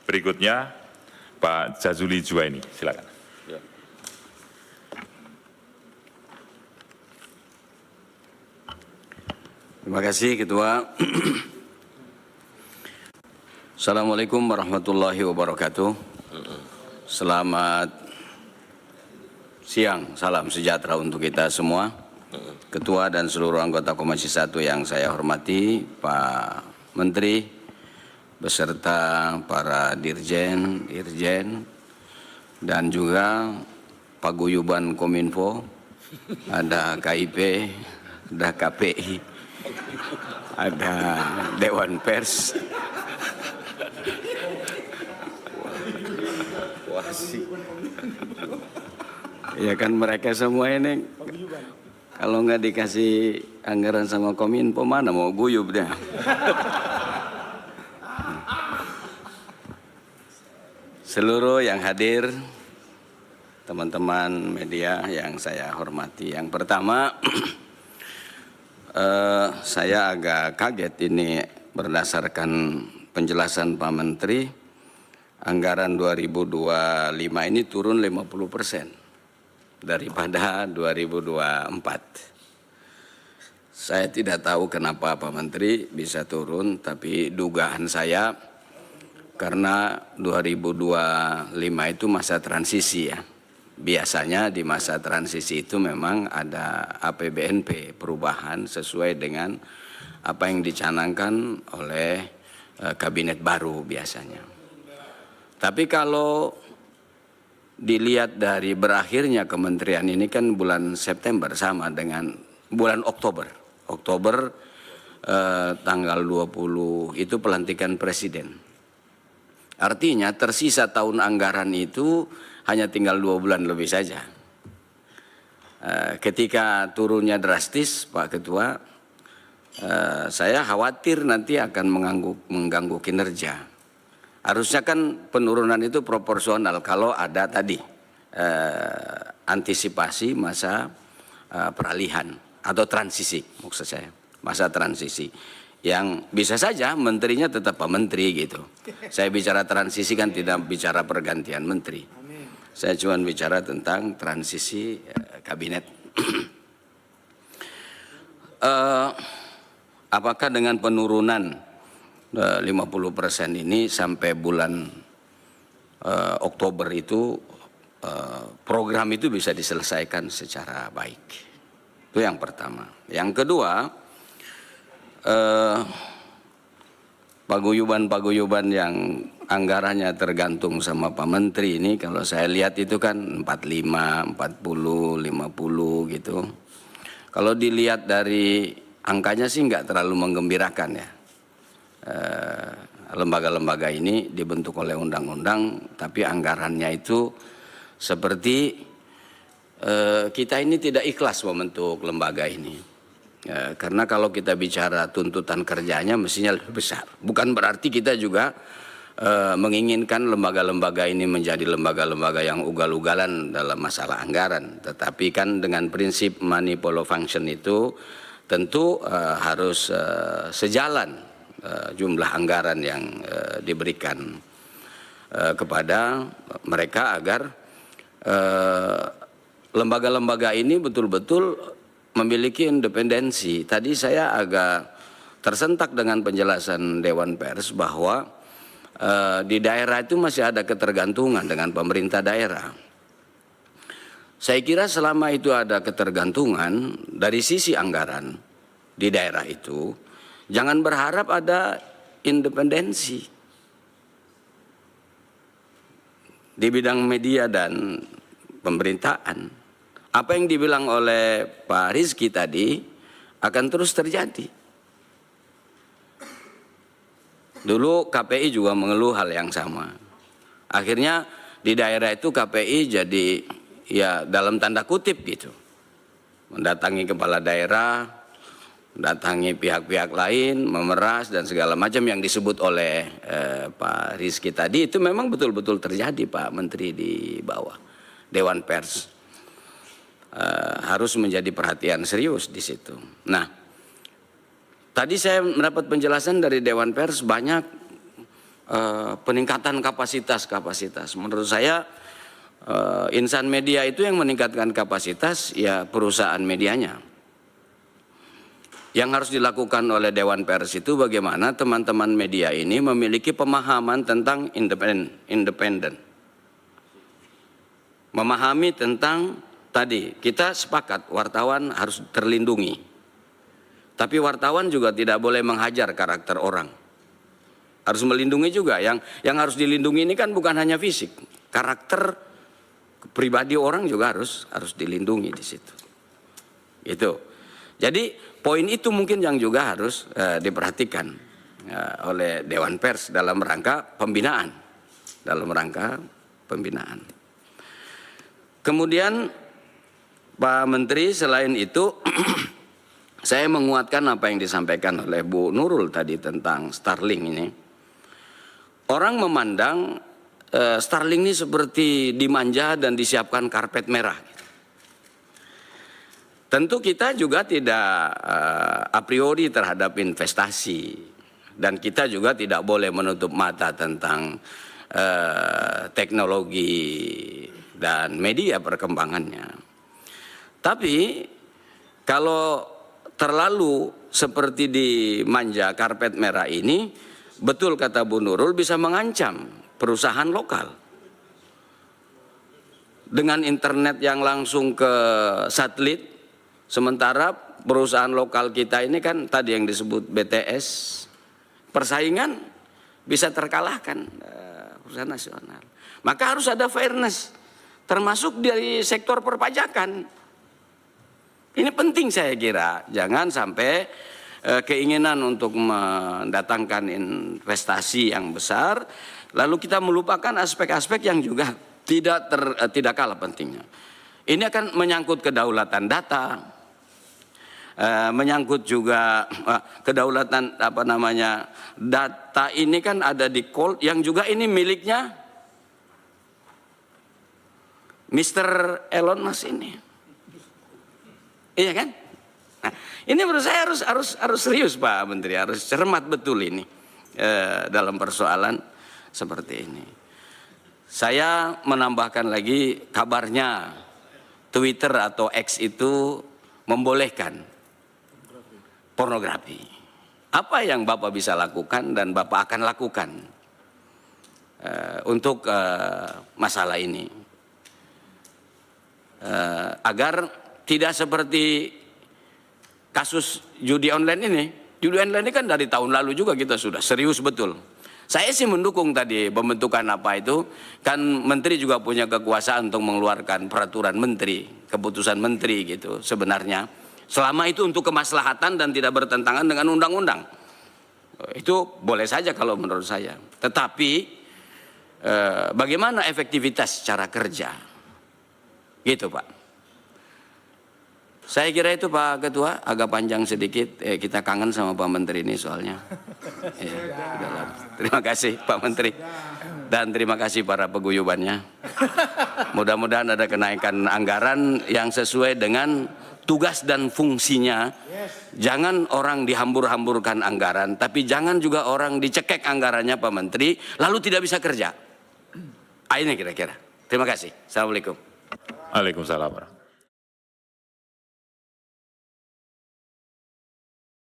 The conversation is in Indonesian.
Berikutnya Pak Jazuli Juwaini, silakan. Terima kasih Ketua. Assalamualaikum warahmatullahi wabarakatuh. Selamat siang, salam sejahtera untuk kita semua. Ketua dan seluruh anggota Komisi 1 yang saya hormati, Pak Menteri, beserta para dirjen, dan juga paguyuban Kominfo, ada KIP, ada KPI, ada Dewan Pers, ya kan mereka semua ini kalau nggak dikasih anggaran sama Kominfo mana mau guyub dia. Seluruh yang hadir, teman-teman media yang saya hormati, yang pertama saya agak kaget ini berdasarkan penjelasan Pak Menteri, anggaran 2025 ini turun 50% daripada 2024. Saya tidak tahu kenapa Pak Menteri bisa turun, tapi dugaan saya karena 2025 itu masa transisi ya. Biasanya di masa transisi itu memang ada APBNP perubahan sesuai dengan apa yang dicanangkan oleh kabinet baru biasanya. Tapi kalau dilihat dari berakhirnya kementerian ini kan bulan September sama dengan bulan Oktober. Tanggal 20 itu pelantikan presiden. Artinya tersisa tahun anggaran itu hanya tinggal 2 bulan lebih saja. Ketika turunnya drastis, Pak Ketua, saya khawatir nanti akan mengganggu kinerja. Harusnya kan penurunan itu proporsional kalau ada tadi antisipasi masa peralihan atau transisi, maksud saya, masa transisi. Yang bisa saja menterinya tetap Pak Menteri gitu. Saya bicara transisi kan tidak bicara pergantian menteri. Saya cuma bicara tentang transisi kabinet. Apakah dengan penurunan 50% ini sampai bulan Oktober itu program itu bisa diselesaikan secara baik? Itu yang pertama. Yang kedua, paguyuban yang anggarannya tergantung sama Pak Menteri ini kalau saya lihat itu kan 45, 40, 50 gitu. Kalau dilihat dari angkanya sih nggak terlalu menggembirakan ya. Lembaga-lembaga ini dibentuk oleh undang-undang tapi anggarannya itu seperti kita ini tidak ikhlas membentuk lembaga ini. Karena kalau kita bicara tuntutan kerjanya mestinya lebih besar. Bukan berarti kita juga menginginkan lembaga-lembaga ini menjadi lembaga-lembaga yang ugal-ugalan dalam masalah anggaran. Tetapi kan dengan prinsip money follow function itu tentu harus sejalan jumlah anggaran yang diberikan kepada mereka agar lembaga-lembaga ini betul-betul memiliki independensi. Tadi saya agak tersentak dengan penjelasan Dewan Pers bahwa di daerah itu masih ada ketergantungan dengan pemerintah daerah. Saya kira selama itu ada ketergantungan dari sisi anggaran di daerah itu, jangan berharap ada independensi di bidang media dan pemerintahan. Apa yang dibilang oleh Pak Rizky tadi akan terus terjadi. Dulu KPI juga mengeluh hal yang sama. Akhirnya di daerah itu KPI jadi ya dalam tanda kutip gitu. Mendatangi kepala daerah, mendatangi pihak-pihak lain, memeras dan segala macam yang disebut oleh Pak Rizky tadi itu memang betul-betul terjadi Pak Menteri di bawah Dewan Pers. Harus menjadi perhatian serius di situ. Nah, tadi saya mendapat penjelasan dari Dewan Pers banyak peningkatan kapasitas. Menurut saya insan media itu yang meningkatkan kapasitas ya perusahaan medianya. Yang harus dilakukan oleh Dewan Pers itu bagaimana teman-teman media ini memiliki pemahaman tentang independen. Memahami tentang tadi, kita sepakat wartawan harus terlindungi. Tapi wartawan juga tidak boleh menghajar karakter orang. Harus melindungi juga. Yang harus dilindungi ini kan bukan hanya fisik. Karakter pribadi orang juga harus dilindungi di situ. Itu. Jadi poin itu mungkin yang juga harus diperhatikan oleh Dewan Pers dalam rangka pembinaan. Kemudian Pak Menteri selain itu saya menguatkan apa yang disampaikan oleh Bu Nurul tadi tentang Starlink ini. Orang memandang Starlink ini seperti dimanja dan disiapkan karpet merah. Tentu kita juga tidak a priori terhadap investasi. Dan kita juga tidak boleh menutup mata tentang teknologi dan media perkembangannya. Tapi kalau terlalu seperti dimanja karpet merah ini, betul kata Bu Nurul bisa mengancam perusahaan lokal. Dengan internet yang langsung ke satelit, sementara perusahaan lokal kita ini kan tadi yang disebut BTS, persaingan bisa terkalahkan perusahaan nasional. Maka harus ada fairness. Termasuk dari sektor perpajakan. Ini penting saya kira. Jangan sampai keinginan untuk mendatangkan investasi yang besar, lalu kita melupakan aspek-aspek yang juga tidak kalah pentingnya. Ini akan menyangkut kedaulatan data, menyangkut juga kedaulatan data ini kan ada di call yang juga ini miliknya Mr. Elon Musk ini, iya kan? Nah, ini menurut saya harus serius Pak Menteri, harus cermat betul ini dalam persoalan seperti ini. Saya menambahkan lagi kabarnya Twitter atau X itu membolehkan pornografi. Apa yang Bapak bisa lakukan dan Bapak akan lakukan untuk masalah ini? Agar tidak seperti kasus judi online ini. Judi online ini kan dari tahun lalu juga kita sudah serius betul. Saya sih mendukung tadi pembentukan apa itu. Kan menteri juga punya kekuasaan untuk mengeluarkan peraturan menteri, keputusan menteri gitu sebenarnya. Selama itu untuk kemaslahatan dan tidak bertentangan dengan undang-undang. Itu boleh saja kalau menurut saya. Tetapi bagaimana efektivitas cara kerja? Gitu Pak. Saya kira itu Pak Ketua, agak panjang sedikit. Kita kangen sama Pak Menteri ini soalnya. Terima kasih Pak Menteri. Dan terima kasih para peguyubannya. Mudah-mudahan ada kenaikan anggaran yang sesuai dengan tugas dan fungsinya. Jangan orang dihambur-hamburkan anggaran, tapi jangan juga orang dicekek anggarannya Pak Menteri, lalu tidak bisa kerja. Ini kira-kira. Terima kasih. Assalamualaikum. Waalaikumsalam.